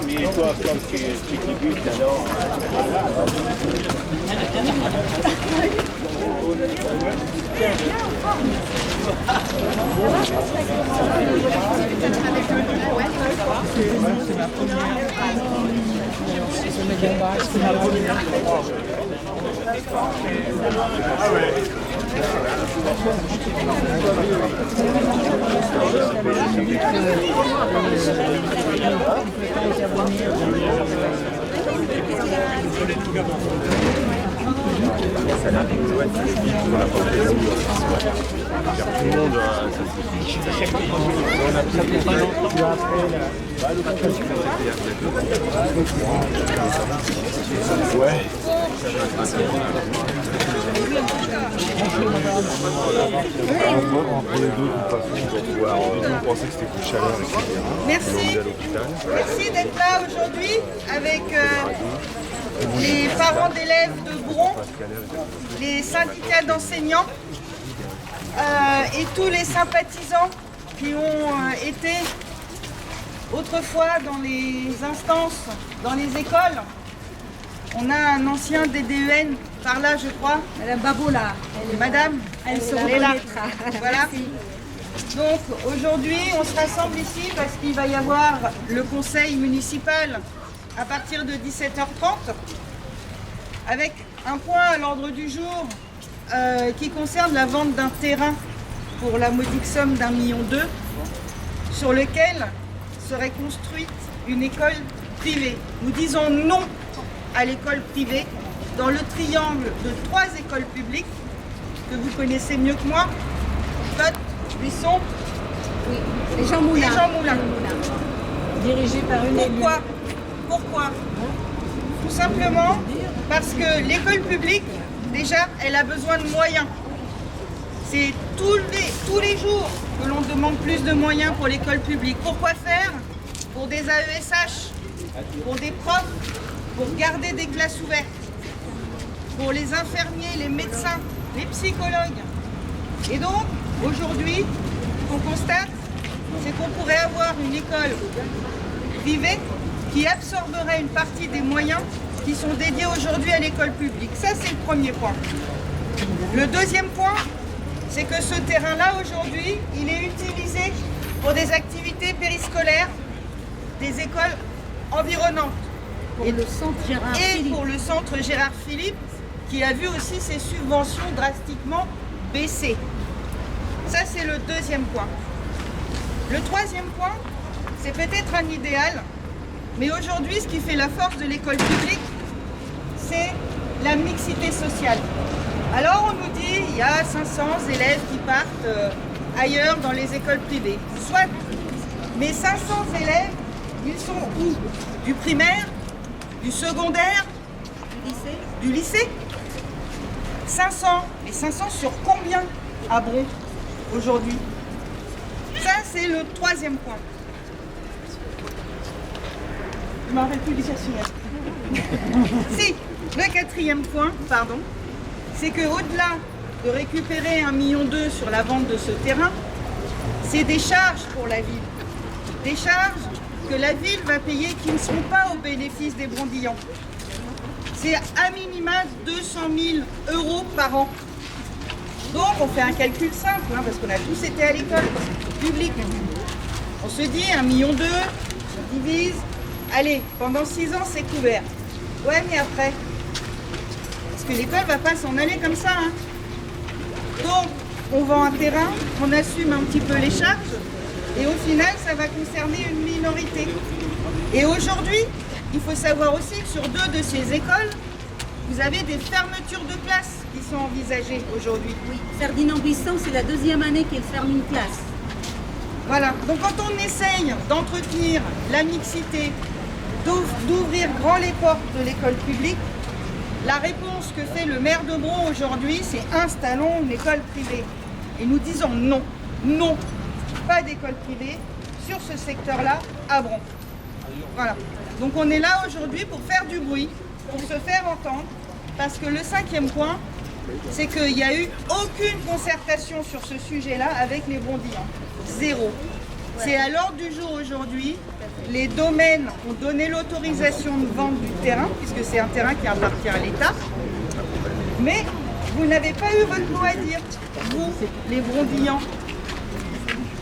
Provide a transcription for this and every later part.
Mais toi, comme tu débutes, alors... C'est ma première. C'est ma première. Ah ouais. Tout le monde, Ouais. Entre les deux, de toute façon, on va pouvoir. On pensait que c'était coup de chaleur, etc. Merci. Merci d'être là aujourd'hui avec les parents d'élèves de Bron, les syndicats d'enseignants et tous les sympathisants qui ont été autrefois dans les instances, dans les écoles. On a un ancien DDEN par là, je crois. Madame Baboula. Madame, elle se est là. reconnaîtra. Voilà. Donc aujourd'hui, on se rassemble ici parce qu'il va y avoir le conseil municipal à partir de 17h30 avec un point à l'ordre du jour qui concerne la vente d'un terrain pour la modique somme d'1,2 million sur lequel serait construite une école privée. Nous disons non à l'école privée dans le triangle de 3 écoles publiques que vous connaissez mieux que moi, Cotte, Buisson, Oui, les Jean Moulin. et Jean Moulin. Dirigé par une élue. Pourquoi Tout simplement parce que l'école publique, déjà, elle a besoin de moyens. C'est tous les jours que l'on demande plus de moyens pour l'école publique. Pourquoi faire? Pour des AESH, pour des profs, pour garder des classes ouvertes, pour les infirmiers, les médecins, les psychologues. Et donc, aujourd'hui, ce qu'on constate, c'est qu'on pourrait avoir une école privée qui absorberait une partie des moyens qui sont dédiés aujourd'hui à l'école publique. Ça, c'est le premier point. Le deuxième point, c'est que ce terrain-là, aujourd'hui, il est utilisé pour des activités périscolaires des écoles environnantes. Pour le centre Gérard Et Philippe. pour le centre Gérard Philippe, qui a vu aussi ses subventions drastiquement baisser. Ça, c'est le deuxième point. Le troisième point, c'est peut-être un idéal, mais aujourd'hui, ce qui fait la force de l'école publique, c'est la mixité sociale. Alors, on nous dit il y a 500 élèves qui partent ailleurs dans les écoles privées. Soit, mais 500 élèves, ils sont où? Du primaire? Du secondaire? Du lycée? 500. Mais 500 sur combien à Bron aujourd'hui? Ça, c'est le troisième point. Je m'en rappelle plus du Si, le quatrième point, pardon, c'est qu'au-delà de récupérer 1,2 million sur la vente de ce terrain, c'est des charges pour la ville. Des charges que la ville va payer qui ne seront pas au bénéfice des Brondillons. C'est à minima 200 000 € par an. Donc on fait un calcul simple, hein, parce qu'on a tous été à l'école publique. On se dit 1,2 million, on divise, allez, pendant 6 ans c'est couvert. Ouais, mais après, parce que l'école ne va pas s'en aller comme ça. Hein. Donc on vend un terrain, on assume un petit peu les charges, et au final ça va concerner une minorité. Et aujourd'hui, il faut savoir aussi que sur 2 de ces écoles, vous avez des fermetures de classes qui sont envisagées aujourd'hui. Oui, Ferdinand Buisson, c'est la 2e année qu'il ferme une classe. Voilà, donc quand on essaye d'entretenir la mixité, d'ouvrir grand les portes de l'école publique, la réponse que fait le maire de Bron aujourd'hui, c'est installons une école privée. Et nous disons non, non, pas d'école privée sur ce secteur-là à Bron. Voilà, donc on est là aujourd'hui pour faire du bruit, pour se faire entendre, parce que le 5e point, c'est qu'il n'y a eu aucune concertation sur ce sujet-là avec les Brondillons. Zéro. C'est à l'ordre du jour aujourd'hui. Les domaines ont donné l'autorisation de vente du terrain, puisque c'est un terrain qui appartient à l'État. Mais vous n'avez pas eu votre mot à dire, vous, les Brondillans.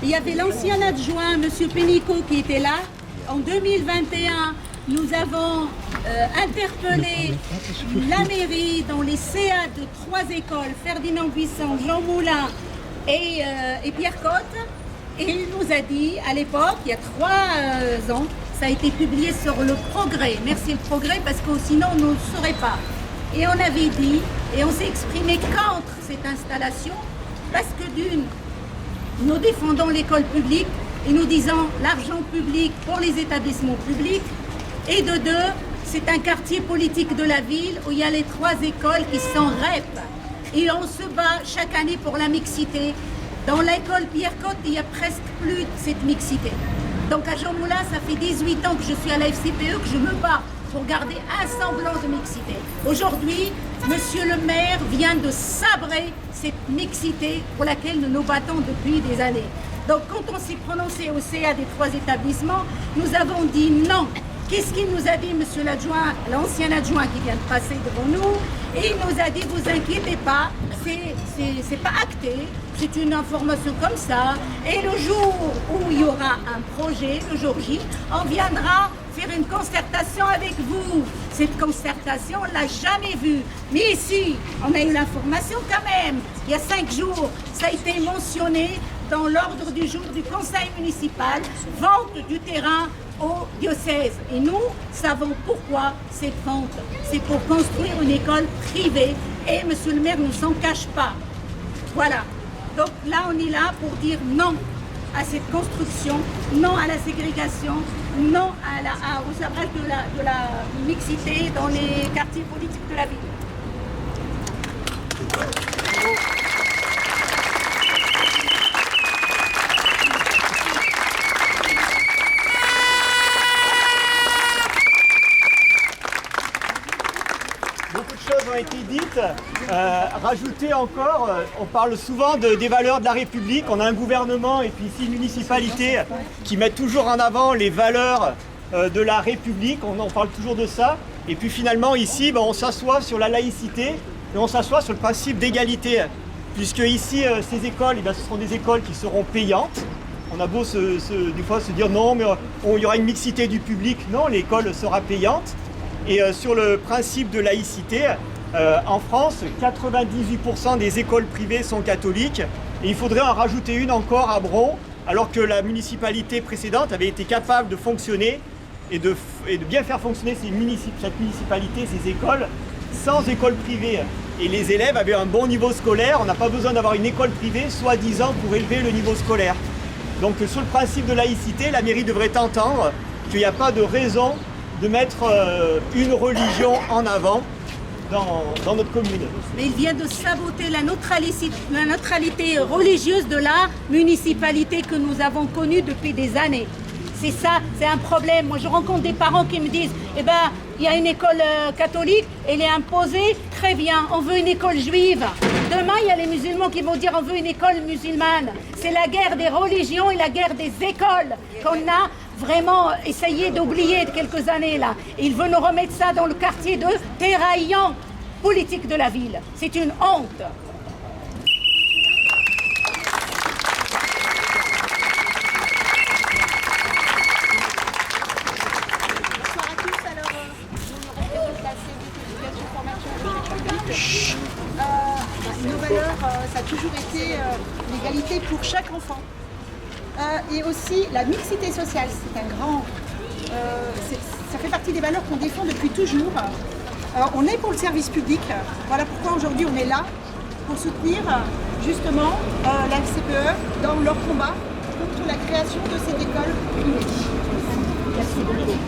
Il y avait l'ancien adjoint, M. Pénicaud, qui était là. En 2021, nous avons interpellé la mairie dans les CA de 3 écoles, Ferdinand Buisson, Jean Moulin et Pierre Cotte. Et il nous a dit, à l'époque, il y a 3 ans, ça a été publié sur Le Progrès. Merci Le Progrès, parce que sinon on ne saurait pas. Et on avait dit, et on s'est exprimé contre cette installation, parce que d'une, nous défendons l'école publique et nous disons l'argent public pour les établissements publics. Et de deux, c'est un quartier politique de la ville où il y a les 3 écoles qui sont REP. Et on se bat chaque année pour la mixité. Dans l'école Pierre Cotte, il n'y a presque plus de cette mixité. Donc à Jean Moulin, ça fait 18 ans que je suis à la FCPE, que je me bats pour garder un semblant de mixité. Aujourd'hui, Monsieur le maire vient de sabrer cette mixité pour laquelle nous nous battons depuis des années. Donc quand on s'est prononcé au CA des 3 établissements, nous avons dit non. Qu'est-ce qu'il nous a dit, monsieur l'adjoint, l'ancien adjoint qui vient de passer devant nous? Et il nous a dit, vous inquiétez pas, c'est pas acté, c'est une information comme ça. Et le jour où il y aura un projet, le jour J, on viendra faire une concertation avec vous. Cette concertation, on ne l'a jamais vue. Mais ici, on a eu l'information quand même. Il y a 5 jours, ça a été mentionné dans l'ordre du jour du conseil municipal, vente du terrain au diocèse. Et nous savons pourquoi cette vente. C'est pour construire une école privée. Et monsieur le maire ne s'en cache pas. Voilà. Donc là, on est là pour dire non à cette construction, non à la ségrégation, non au sabrage de la mixité dans les quartiers politiques de la ville. Beaucoup de choses ont été dites. Rajouter encore, on parle souvent des valeurs de la République. On a un gouvernement et puis ici une municipalité qui met toujours en avant les valeurs de la République. On parle toujours de ça. Et puis finalement ici, on s'assoit sur la laïcité et on s'assoit sur le principe d'égalité. Puisque ici, ces écoles, ce seront des écoles qui seront payantes. On a beau des fois se dire non, mais il y aura une mixité du public. Non, l'école sera payante. Et sur le principe de laïcité, en France, 98% des écoles privées sont catholiques. Et il faudrait en rajouter une encore à Bron, alors que la municipalité précédente avait été capable de fonctionner et de bien faire fonctionner cette municipalité, ces écoles, sans école privée. Et les élèves avaient un bon niveau scolaire. On n'a pas besoin d'avoir une école privée, soi-disant, pour élever le niveau scolaire. Donc sur le principe de laïcité, la mairie devrait entendre qu'il n'y a pas de raison de mettre une religion en avant dans notre commune. Mais il vient de saboter la neutralité religieuse de la municipalité que nous avons connue depuis des années. C'est ça, c'est un problème. Moi, je rencontre des parents qui me disent, il y a une école catholique, elle est imposée, très bien, on veut une école juive. Demain, il y a les musulmans qui vont dire, on veut une école musulmane. C'est la guerre des religions et la guerre des écoles qu'on a vraiment essayé d'oublier de quelques années là. Et il veut nous remettre ça dans le quartier de Terraillant, politique de la ville. C'est une honte. Bonsoir à tous. Alors, je représente la CEDUC Éducation Formation Juridique. Nos valeurs, ça a toujours été l'égalité pour chaque enfant. Et aussi la mixité sociale, c'est un grand... ça fait partie des valeurs qu'on défend depuis toujours. On est pour le service public, voilà pourquoi aujourd'hui on est là, pour soutenir justement la FCPE dans leur combat contre la création de cette école unique. Merci beaucoup.